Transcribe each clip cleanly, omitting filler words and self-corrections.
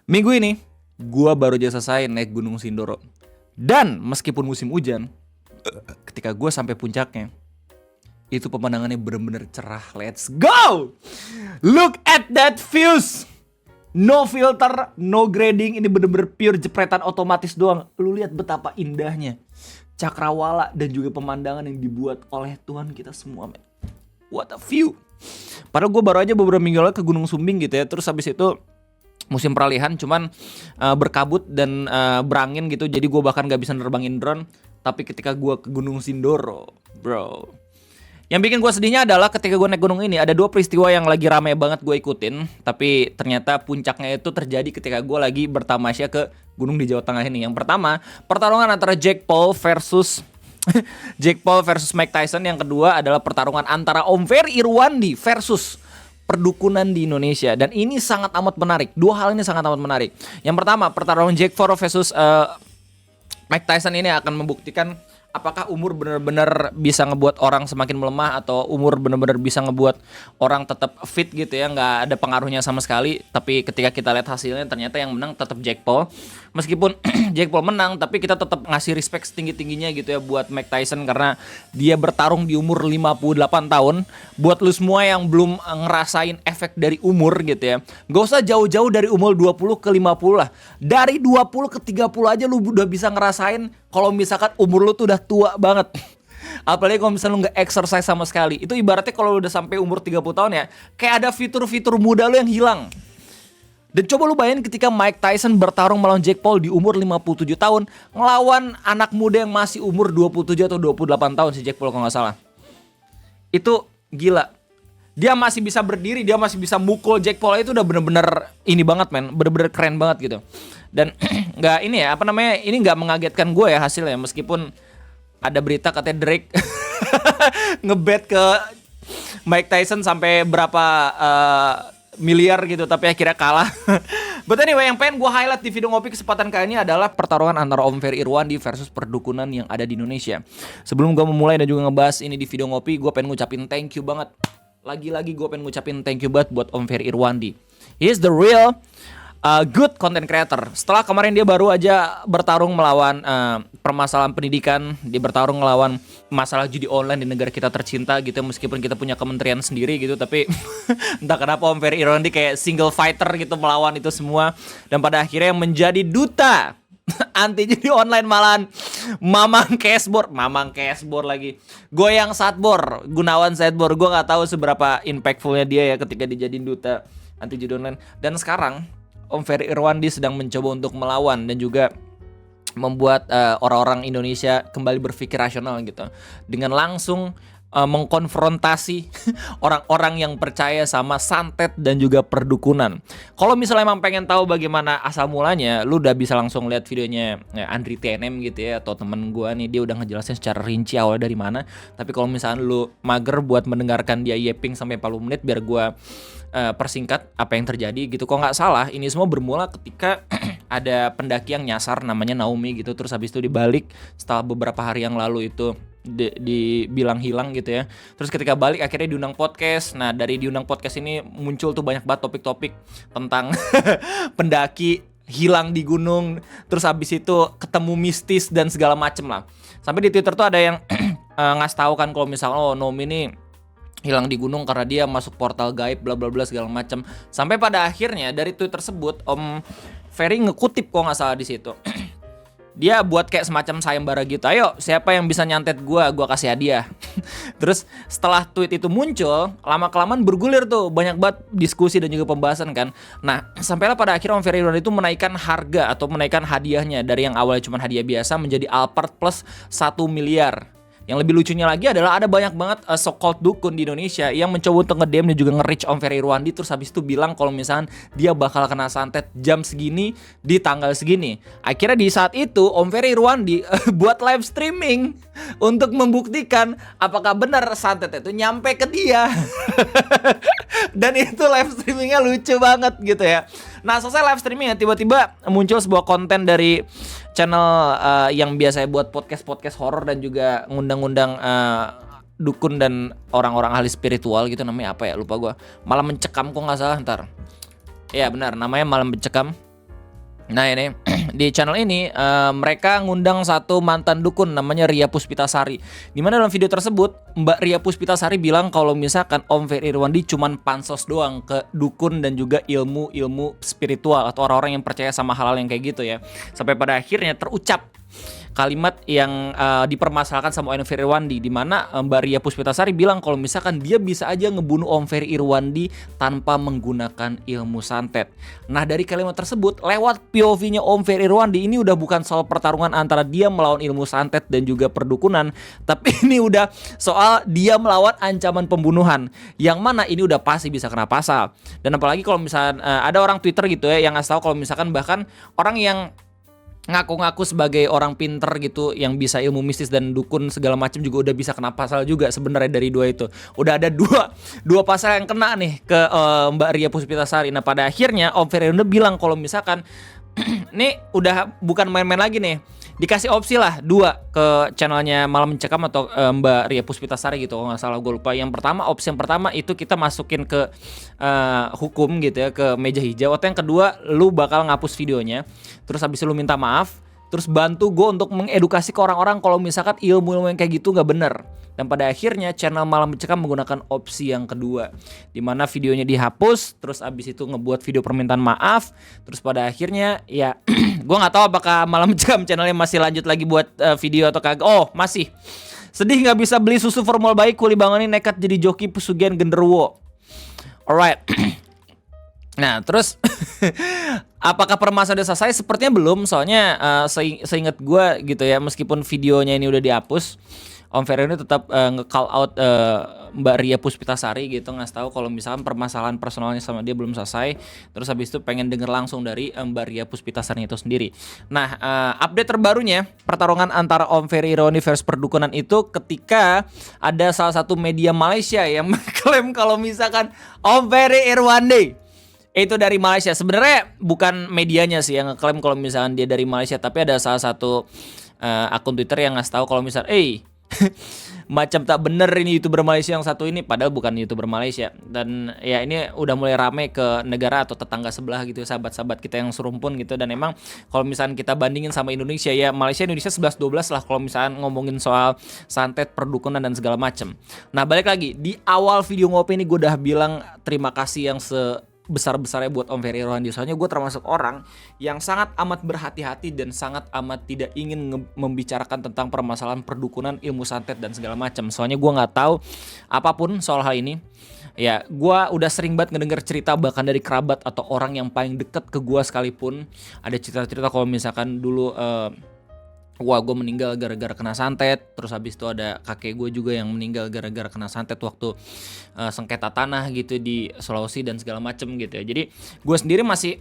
Minggu ini gua baru aja selesai naik Gunung Sindoro. Dan meskipun musim hujan, ketika gua sampai puncaknya, itu pemandangannya bener-bener cerah. Let's go! Look at that views. No filter, no grading. Ini bener-bener pure jepretan otomatis doang. Lu lihat betapa indahnya cakrawala dan juga pemandangan yang dibuat oleh Tuhan kita semua, man. What a view. Padahal gue baru aja beberapa minggu lalu ke Gunung Sumbing gitu ya. Terus habis itu musim peralihan, cuman berkabut dan berangin gitu. Jadi gue bahkan gak bisa nerbangin drone. Tapi ketika gue ke Gunung Sindoro, bro, yang bikin gue sedihnya adalah ketika gue naik gunung ini ada dua peristiwa yang lagi rame banget gue ikutin. Tapi ternyata puncaknya itu terjadi ketika gue lagi bertamasya ke gunung di Jawa Tengah ini. Yang pertama, pertarungan antara Jake Paul versus Mike Tyson. Yang kedua adalah pertarungan antara Om Ferry Irwandi versus perdukunan di Indonesia. Dan ini sangat amat menarik. Dua hal ini sangat amat menarik. Yang pertama, pertarungan Jake Paul versus Mike Tyson ini akan membuktikan apakah umur benar-benar bisa ngebuat orang semakin melemah atau umur benar-benar bisa ngebuat orang tetap fit gitu ya, nggak ada pengaruhnya sama sekali. Tapi ketika kita lihat hasilnya ternyata yang menang tetap Jake Paul. Meskipun Jake Paul menang, tapi kita tetap ngasih respect setinggi-tingginya gitu ya buat Mike Tyson karena dia bertarung di umur 58 tahun. Buat lu semua yang belum ngerasain efek dari umur gitu ya, gak usah jauh-jauh dari umur 20 ke 50 lah. Dari 20 ke 30 aja lu udah bisa ngerasain kalau misalkan umur lu tuh udah tua banget. Apalagi kalau misalnya lu gak exercise sama sekali. Itu ibaratnya kalau lu udah sampai umur 30 tahun ya, kayak ada fitur-fitur muda lu yang hilang. Dan coba lu bayangin ketika Mike Tyson bertarung melawan Jake Paul di umur 57 tahun ngelawan anak muda yang masih umur 27 atau 28 tahun si Jake Paul kalau gak salah. Itu gila. Dia masih bisa berdiri, dia masih bisa mukul Jake Paul, itu udah bener-bener ini banget men, bener-bener keren banget gitu. Dan nggak ini ya, apa namanya, ini nggak mengagetkan gue ya hasilnya, meskipun ada berita katanya Drake ngebet ke Mike Tyson sampai berapa miliar gitu, tapi akhirnya kalah. But anyway, yang pengen gue highlight di video ngopi kesempatan kali ini adalah pertarungan antara Om Ferry Irwandi versus perdukunan yang ada di Indonesia. Sebelum gue memulai dan juga ngebahas ini di video ngopi, gue pengen ngucapin thank you banget. Lagi-lagi gue pengen ngucapin thank you banget buat Om Ferry Irwandi. He is the real good content creator. Setelah kemarin dia baru aja bertarung melawan permasalahan pendidikan, dia bertarung melawan masalah judi online di negara kita tercinta gitu. Meskipun kita punya kementerian sendiri gitu, tapi entah kenapa Om Ferry Irwandi kayak single fighter gitu melawan itu semua. Dan pada akhirnya menjadi duta anti judi online malahan Mamang Cashboard lagi. Goyang Satbor, Gunawan Satbor. Gue gak tahu seberapa impactfulnya dia ya ketika dijadiin duta anti judi online. Dan sekarang Om Ferry Irwandi sedang mencoba untuk melawan dan juga membuat orang-orang Indonesia kembali berpikir rasional gitu, dengan langsung mengkonfrontasi orang-orang yang percaya sama santet dan juga perdukunan. Kalau misalnya emang pengen tahu bagaimana asal mulanya, lu udah bisa langsung lihat videonya Andri TNM gitu ya, atau temen gua nih, dia udah ngejelasin secara rinci awal dari mana. Tapi kalau misalnya lu mager buat mendengarkan dia yeping sampai 40 menit, biar gua persingkat apa yang terjadi gitu. Kok nggak salah, ini semua bermula ketika ada pendaki yang nyasar namanya Naomi gitu. Terus habis itu dibalik setelah beberapa hari yang lalu itu dibilang hilang gitu ya. Terus ketika balik akhirnya diundang podcast. Nah dari diundang podcast ini muncul tuh banyak banget topik-topik tentang pendaki hilang di gunung. Terus habis itu ketemu mistis dan segala macem lah. Sampai di Twitter tuh ada yang ngasih tahu kan kalau misalnya Naomi ini hilang di gunung karena dia masuk portal gaib bla bla bla segala macam. Sampai pada akhirnya dari tweet tersebut Om Ferry ngekutip kok nggak salah di situ. Dia buat kayak semacam sayembara gitu. Ayo siapa yang bisa nyantet gua kasih hadiah. Terus setelah tweet itu muncul, lama-kelamaan bergulir tuh, banyak banget diskusi dan juga pembahasan kan. Nah sampailah pada akhirnya Om Ferry Irwandi itu menaikkan harga atau menaikkan hadiahnya dari yang awalnya cuma hadiah biasa menjadi Alphard plus 1 miliar. Yang lebih lucunya lagi adalah ada banyak banget so-called dukun di Indonesia yang mencoba untuk nge-DM dan juga nge-reach Om Ferry Irwandi. Terus habis itu bilang kalau misalkan dia bakal kena santet jam segini di tanggal segini. Akhirnya di saat itu Om Ferry Irwandi buat live streaming untuk membuktikan apakah benar santet itu nyampe ke dia. Dan itu live streamingnya lucu banget gitu ya. Nah selesai live streaming ya, tiba-tiba muncul sebuah konten dari channel yang biasa buat podcast horor dan juga ngundang-ngundang dukun dan orang-orang ahli spiritual gitu, namanya apa ya, lupa gue. Malam Mencekam kok nggak salah, ntar. Ya benar, namanya Malam Mencekam. Nah ini di channel ini mereka ngundang satu mantan dukun namanya Ria Puspitasari. Dimana dalam video tersebut Mbak Ria Puspitasari bilang kalau misalkan Om Ferry Irwandi cuman pansos doang ke dukun dan juga ilmu spiritual atau orang-orang yang percaya sama hal-hal yang kayak gitu ya. Sampai pada akhirnya terucap kalimat yang dipermasalahkan sama Om Ferry Irwandi, di mana Mbak Ria Puspitasari bilang kalau misalkan dia bisa aja ngebunuh Om Ferry Irwandi tanpa menggunakan ilmu santet. Nah dari kalimat tersebut lewat POV-nya Om Ferry Irwandi ini udah bukan soal pertarungan antara dia melawan ilmu santet dan juga perdukunan, tapi ini udah soal dia melawan ancaman pembunuhan, yang mana ini udah pasti bisa kena pasal. Dan apalagi kalau misalkan ada orang Twitter gitu ya yang ngasih tahu kalau misalkan bahkan orang yang ngaku-ngaku sebagai orang pinter gitu yang bisa ilmu mistis dan dukun segala macam juga udah bisa kena pasal juga sebenarnya dari dua itu. Udah ada dua pasal yang kena nih ke Mbak Ria Puspitasari. Nah pada akhirnya Om Ferry bilang kalau misalkan nih udah bukan main-main lagi nih, dikasih opsi lah 2 ke channelnya Malam Mencekam atau Mbak Ria Puspitasari gitu kalau nggak salah, gue lupa. Opsi yang pertama itu kita masukin ke hukum gitu ya, ke meja hijau. Atau yang kedua lu bakal ngapus videonya, terus habis itu lu minta maaf, terus bantu gue untuk mengedukasi ke orang-orang kalau misalkan ilmu-ilmu yang kayak gitu nggak bener. Dan pada akhirnya channel Malam Mencekam menggunakan opsi yang kedua, dimana videonya dihapus, terus abis itu ngebuat video permintaan maaf. Terus pada akhirnya ya gue nggak tahu apakah Malam Mencekam channelnya masih lanjut lagi buat video atau kagak. Oh masih. Sedih nggak bisa beli susu formula bayi, kuli bangunin nekat jadi joki pesugihan genderuwo. Alright. Nah terus apakah permasalahan udah selesai? Sepertinya belum, soalnya seingat gue gitu ya, meskipun videonya ini udah dihapus, Om Ferry ini tetap nge-call out Mbak Ria Puspitasari gitu, ngasih tahu kalau misalkan permasalahan personalnya sama dia belum selesai. Terus habis itu pengen denger langsung dari Mbak Ria Puspitasari itu sendiri. Nah update terbarunya pertarungan antara Om Ferry Irwandi versus perdukunan itu ketika ada salah satu media Malaysia yang mengklaim kalau misalkan Om Ferry Irwandi itu dari Malaysia. Sebenarnya bukan medianya sih yang ngeklaim kalau misalkan dia dari Malaysia, tapi ada salah satu akun Twitter yang ngasih tahu kalau misalkan macam tak bener ini YouTuber Malaysia yang satu ini, padahal bukan YouTuber Malaysia. Dan ya ini udah mulai rame ke negara atau tetangga sebelah gitu, sahabat-sahabat kita yang serumpun gitu. Dan emang kalau misalkan kita bandingin sama Indonesia ya, Malaysia 11-12 lah kalau misalkan ngomongin soal santet, perdukunan dan segala macem. Nah balik lagi, di awal video ngopi ini gue udah bilang terima kasih yang besar-besarnya buat Om Ferry Irwandi. Soalnya gue termasuk orang yang sangat amat berhati-hati dan sangat amat tidak ingin membicarakan tentang permasalahan perdukunan, ilmu santet dan segala macam. Soalnya gue nggak tahu apapun soal hal ini. Ya gue udah sering banget ngedenger cerita bahkan dari kerabat atau orang yang paling deket ke gue sekalipun. Ada cerita-cerita kalau misalkan dulu wah gue meninggal gara-gara kena santet. Terus habis itu ada kakek gue juga yang meninggal gara-gara kena santet waktu sengketa tanah gitu di Sulawesi dan segala macem gitu ya. Jadi gue sendiri masih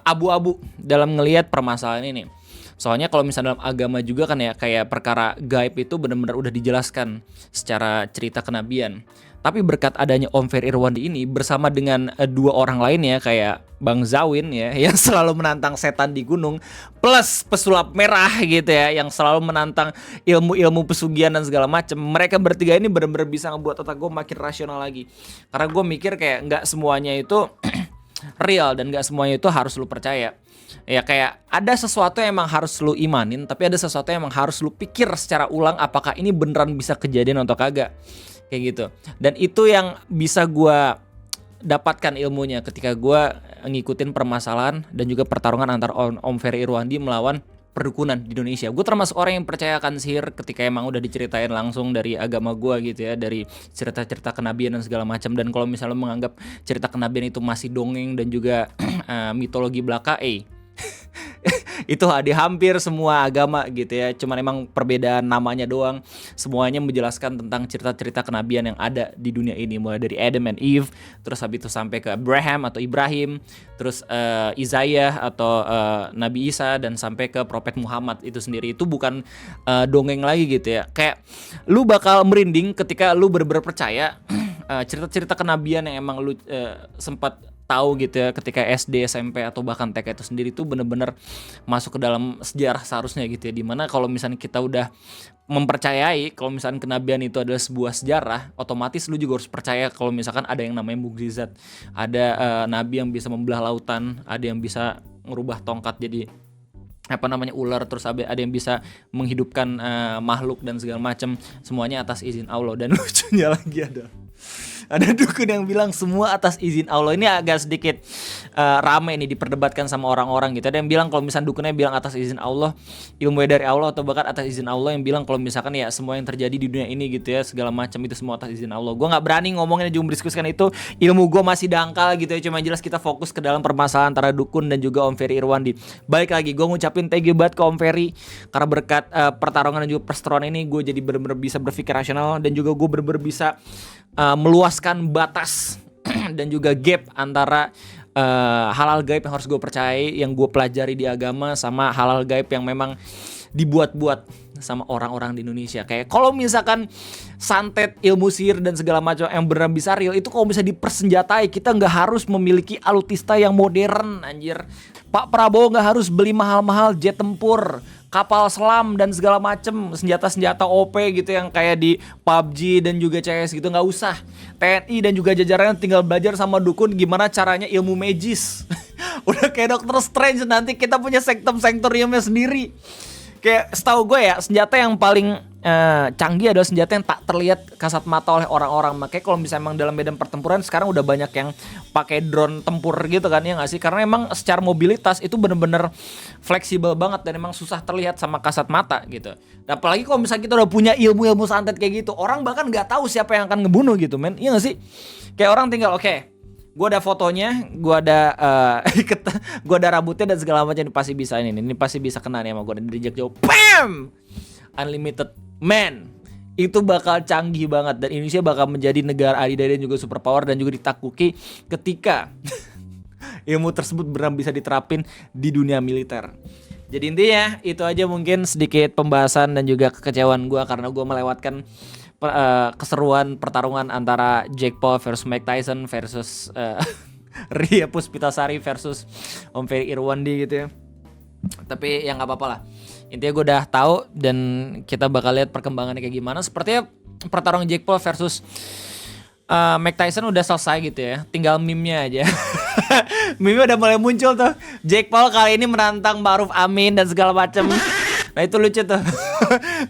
abu-abu dalam ngelihat permasalahan ini. Soalnya kalau misalnya dalam agama juga kan ya, kayak perkara gaib itu benar-benar udah dijelaskan secara cerita kenabian. Tapi berkat adanya Om Ferry Irwandi ini bersama dengan 2 orang lainnya kayak Bang Zawin ya, yang selalu menantang setan di gunung, plus pesulap merah gitu ya, yang selalu menantang ilmu-ilmu pesugihan dan segala macam. Mereka bertiga ini benar-benar bisa ngebuat otak gue makin rasional lagi. Karena gue mikir kayak nggak semuanya itu real dan nggak semuanya itu harus lu percaya. Ya kayak ada sesuatu yang emang harus lu imanin, tapi ada sesuatu yang emang harus lu pikir secara ulang apakah ini beneran bisa kejadian atau kagak. Kayak gitu. Dan itu yang bisa gue dapatkan ilmunya ketika gue ngikutin permasalahan dan juga pertarungan antara Om Ferry Irwandi melawan perdukunan di Indonesia. Gue termasuk orang yang percayakan sihir ketika emang udah diceritain langsung dari agama gue gitu ya, dari cerita-cerita kenabian dan segala macam. Dan kalau misalnya menganggap cerita kenabian itu masih dongeng dan juga mitologi belaka, itu di hampir semua agama gitu ya. Cuman emang perbedaan namanya doang. Semuanya menjelaskan tentang cerita-cerita kenabian yang ada di dunia ini, mulai dari Adam and Eve, terus habis itu sampai ke Abraham atau Ibrahim, terus Isaiah atau Nabi Isa, dan sampai ke Prophet Muhammad itu sendiri. Itu bukan dongeng lagi gitu ya. Kayak lu bakal merinding ketika lu bener-bener percaya cerita-cerita kenabian yang emang lu sempat tahu gitu ya ketika SD, SMP atau bahkan TK itu sendiri tuh bener-bener masuk ke dalam sejarah seharusnya gitu ya. Dimana kalau misalnya kita udah mempercayai kalau misalkan kenabian itu adalah sebuah sejarah, otomatis lu juga harus percaya kalau misalkan ada yang namanya mukjizat, ada nabi yang bisa membelah lautan, ada yang bisa ngerubah tongkat jadi ular, terus ada yang bisa menghidupkan makhluk dan segala macam, semuanya atas izin Allah. Dan lucunya lagi ada dukun yang bilang semua atas izin Allah. Ini agak sedikit rame nih diperdebatkan sama orang-orang gitu. Ada yang bilang kalau misalkan dukunnya bilang atas izin Allah, ilmunya dari Allah, atau bahkan atas izin Allah yang bilang kalau misalkan ya semua yang terjadi di dunia ini gitu ya, segala macam itu semua atas izin Allah. Gue nggak berani ngomongin juga mendiskusikan itu, ilmu gue masih dangkal gitu ya. Cuma jelas kita fokus ke dalam permasalahan antara dukun dan juga Om Ferry Irwandi. Balik lagi, gue ngucapin thank you banget ke Om Ferry karena berkat pertarungan dan juga perseteruan ini gue jadi bener-bener bisa berpikir rasional, dan juga gue bener-bener bisa meluaskan batas dan juga gap antara halal gaib yang harus gue percayai, yang gue pelajari di agama, sama halal gaib yang memang dibuat-buat sama orang-orang di Indonesia. Kayak kalau misalkan santet, ilmu sihir dan segala macam yang benar bisa real, itu kalau bisa dipersenjatai, kita nggak harus memiliki alutista yang modern, anjir. Pak Prabowo nggak harus beli mahal-mahal jet tempur, kapal selam dan segala macem, senjata-senjata OP gitu yang kayak di PUBG dan juga CS gitu, nggak usah. TNI dan juga jajarannya tinggal belajar sama dukun gimana caranya ilmu magis. Udah kayak Doctor Strange, nanti kita punya sektor-sektoriumnya sendiri. Kayak setahu gue ya, senjata yang paling canggih adalah senjata yang tak terlihat kasat mata oleh orang-orang. Makanya kalau misalnya emang dalam medan pertempuran sekarang udah banyak yang pakai drone tempur gitu kan, ya nggak sih? Karena emang secara mobilitas itu bener-bener fleksibel banget dan emang susah terlihat sama kasat mata gitu. Dan apalagi kalau misalnya kita udah punya ilmu-ilmu santet kayak gitu, orang bahkan nggak tahu siapa yang akan ngebunuh gitu, men. Iya nggak sih? Kayak orang tinggal gue ada fotonya, gue ada rambutnya dan segala macam, ini pasti bisa ini pasti bisa kena nih sama gue, dari jarak jauh, bam, unlimited man, itu bakal canggih banget dan Indonesia bakal menjadi negara adidaya dan juga superpower dan juga ditakluki ketika ilmu tersebut benar bisa diterapin di dunia militer. Jadi intinya itu aja, mungkin sedikit pembahasan dan juga kekecewaan gue karena gue melewatkan keseruan pertarungan antara Jake Paul versus Mike Tyson versus Ria Puspitasari versus Om Ferry Irwandi gitu ya. Tapi ya nggak apa-apa lah. Intinya gue udah tahu dan kita bakal lihat perkembangannya kayak gimana. Sepertinya pertarungan Jake Paul versus Mike Tyson udah selesai gitu ya. Tinggal meme-nya aja. Meme-nya udah mulai muncul tuh. Jake Paul kali ini menantang Ma'ruf Amin dan segala macam. Nah itu lucu tuh.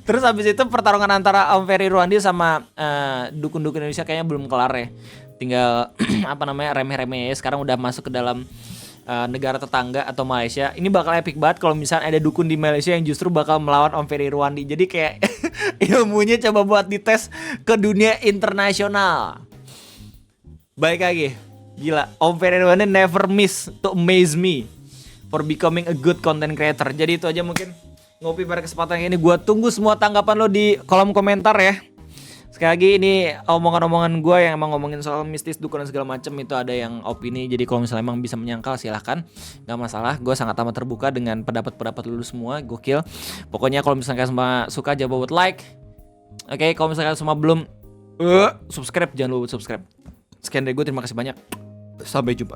Terus habis itu pertarungan antara Om Ferry Irwandi sama dukun-dukun Indonesia kayaknya belum kelar ya. Tinggal remeh-remeh ya. Sekarang udah masuk ke dalam negara tetangga atau Malaysia. Ini bakal epic banget kalau misalnya ada dukun di Malaysia yang justru bakal melawan Om Ferry Irwandi. Jadi kayak ilmunya coba buat dites ke dunia internasional. Baik lagi, gila, Om Ferry Irwandi never miss to amaze me for becoming a good content creator. Jadi itu aja mungkin ngopi pada kesempatan ini. Gue tunggu semua tanggapan lo di kolom komentar ya. Sekali lagi ini omongan-omongan gue yang emang ngomongin soal mistis, dukun dan segala macam, itu ada yang opini. Jadi kalau misalnya emang bisa menyangkal silahkan, gak masalah. Gue sangat amat terbuka dengan pendapat-pendapat lu semua, gokil. Pokoknya kalau misalnya kalian semua suka, jangan lupa buat like. Oke, kalau misalnya kalian semua belum subscribe, jangan lupa buat subscribe. Sekian dari gue, terima kasih banyak. Sampai jumpa.